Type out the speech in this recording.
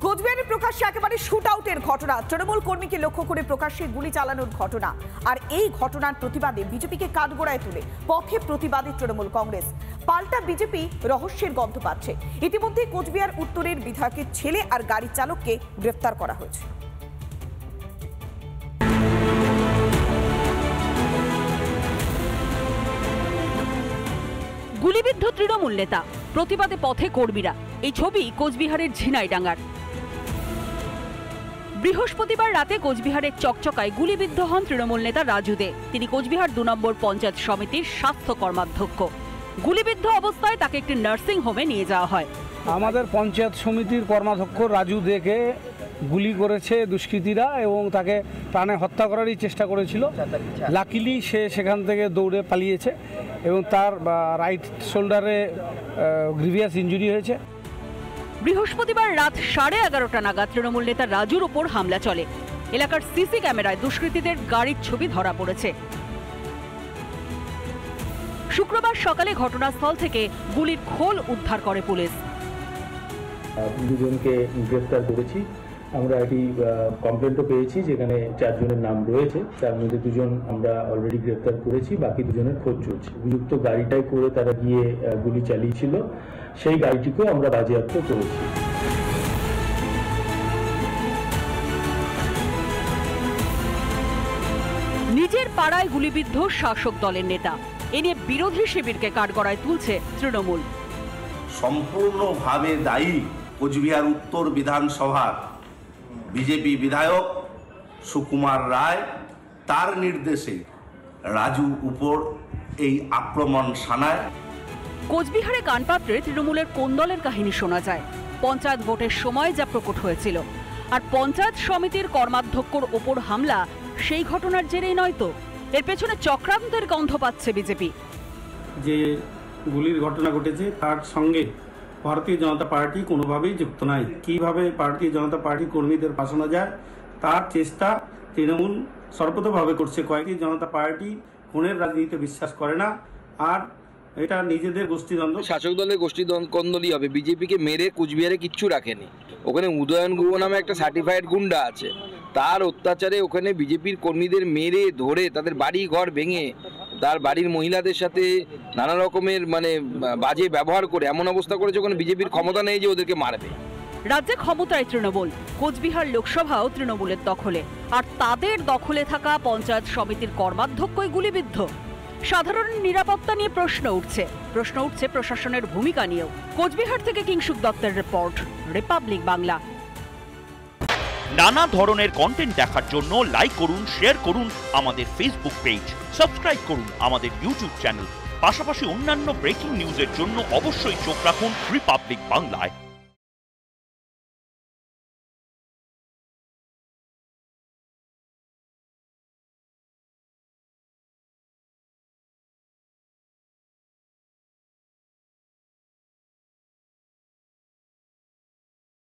কোচবিহারে প্রকাশ্যে একেবারে শুট আউটের ঘটনা, তৃণমূল কর্মীকে লক্ষ্য করে প্রকাশ্যে গুলি চালানোর ঘটনা। আর এই ঘটনার প্রতিবাদে বিজেপিকে কাঠগড়ায় তুলে পথে প্রতিবাদী তৃণমূল কংগ্রেস। পাল্টা বিজেপি রহস্যের গন্ধ পাচ্ছে। ইতিমধ্যে কোচবিহার উত্তরের বিধায়কের ছেলে আর গাড়ি চালককে গ্রেফতার করা হয়েছে। গুলিবিদ্ধ তৃণমূল নেতা, প্রতিবাদে পথে কর্মীরা। এই ছবি কোচবিহারের ঝিনাইডাঙ্গার। বৃহস্পতিবার রাতে কোচবিহারের চকচকায় গুলিবিদ্ধ হন তৃণমূল নেতা রাজু দে। তিনি কোচবিহার ২ নম্বর পঞ্চায়েত সমিতির স্বাস্থ্য কর্মাধ্যক্ষ। গুলিবিদ্ধ অবস্থায় তাকে একটি নার্সিং হোমে নিয়ে যাওয়া হয়। আমাদের পঞ্চায়েত সমিতির কর্মাধ্যক্ষ রাজু দেকে গুলি করেছে দুষ্কৃতীরা এবং তাকে প্রাণে হত্যা করারই চেষ্টা করেছিল। লাকিলি সে সেখান থেকে দৌড়ে পালিয়েছে এবং তার রাইট শোল্ডারে গ্রিভিয়াস ইনজুরি হয়েছে। বৃহস্পতিবার রাত 11:30 নাগাদ তৃণমূল নেতা রাজুর ওপর হামলা চলে। এলাকার সিসি ক্যামেরায় দুষ্কৃতীদের গাড়ির ছবি ধরা পড়েছে। শুক্রবার সকালে ঘটনাস্থল থেকে গুলির খোল উদ্ধার করে পুলিশ। দুজনকে গ্রেফতার করেছি। আমরা একটি কমপ্লেন্টও পেয়েছি যেখানে 4 জনের নাম রয়েছে। তার মধ্যে 2 জন আমরা অলরেডি গ্রেফতার করেছি, বাকি 2 জনের খোঁজ চলছে। অভিযুক্ত গাড়িটাই করে তারা গিয়ে গুলি চালিয়েছিল, সেই গাড়িটিকেও আমরা বাজেয়াপ্ত করেছি। নিজের পাড়ায় গুলিবিদ্ধ শাসক দলের নেতা, এ নিয়ে বিরোধী শিবিরকে কাঠগড়ায় তুলছে তৃণমূল। সম্পূর্ণভাবে দায়ী কোচবিহার উত্তর বিধানসভার বিজেপি বিধায়ক সুকুমার রায়। তার নির্দেশে রাজু উপর এই আক্রমণ শানায়। কোচবিহারে কানপাত্রে তৃণমূলের কোন দলের কাহিনী শোনা যায়। পঞ্চায়েত ভোটের সময় যা প্রকট হয়েছিল, আর পঞ্চায়েত সমিতির কর্মাধ্যক্ষর ওপর হামলা সেই ঘটনার জেরেই নয়তো। এর পেছনে চক্রান্তের গন্ধ পাচ্ছে বিজেপি। যে গুলির ঘটনা ঘটেছে তার সঙ্গে ভারতীয় জনতা পার্টি কোনোভাবেই যুক্ত নাই। কিভাবে ভারতীয় জনতা পার্টি কর্মীদের ফাঁসানো যায় তার চেষ্টা তৃণমূল সর্বতভাবে করছে। কয়েকটি জনতা পার্টি খুনের রাজনীতিতে বিশ্বাস করে না, আর এটা নিজেদের গোষ্ঠীদ্বন্দ্ব। শাসক দলের গোষ্ঠীদ্বন্দ্বই হবে। বিজেপিকে মেরে কোচবিহারে কিচ্ছু রাখেনি। ওখানে উদয়ন গুহ নামে একটা সার্টিফাইড গুন্ডা আছে, তার অত্যাচারে ওখানে বিজেপির কর্মীদের মেরে ধরে তাদের বাড়ি ঘর ভেঙে তার বাড়ির মহিলাদের সাথে নানা রকমের বাজে ব্যবহার করে এমন অবস্থা করেছে ওখানে বিজেপির ক্ষমতা নেই যে ওদেরকে মারবে। রাজ্যে ক্ষমতায় তৃণমূল, কোচবিহার লোকসভাও তৃণমূলের দখলে, আর তাদের দখলে থাকা পঞ্চায়েত সমিতির কর্মাধ্যক্ষই গুলিবিদ্ধ। সাধারণ নিরাপত্তা নিয়ে প্রশ্ন উঠছে প্রশাসনের ভূমিকা নিয়েও। কোচবিহার থেকে কিংশুক দত্তের রিপোর্ট, রিপাবলিক বাংলা। নানা ধরনের কন্টেন্ট দেখার জন্য লাইক করুন, শেয়ার করুন আমাদের ফেসবুক পেজ, সাবস্ক্রাইব করুন আমাদের ইউটিউব চ্যানেল। পাশাপাশি অন্যান্য ব্রেকিং নিউজের জন্য অবশ্যই চোখ রাখুন রিপাবলিক বাংলায়।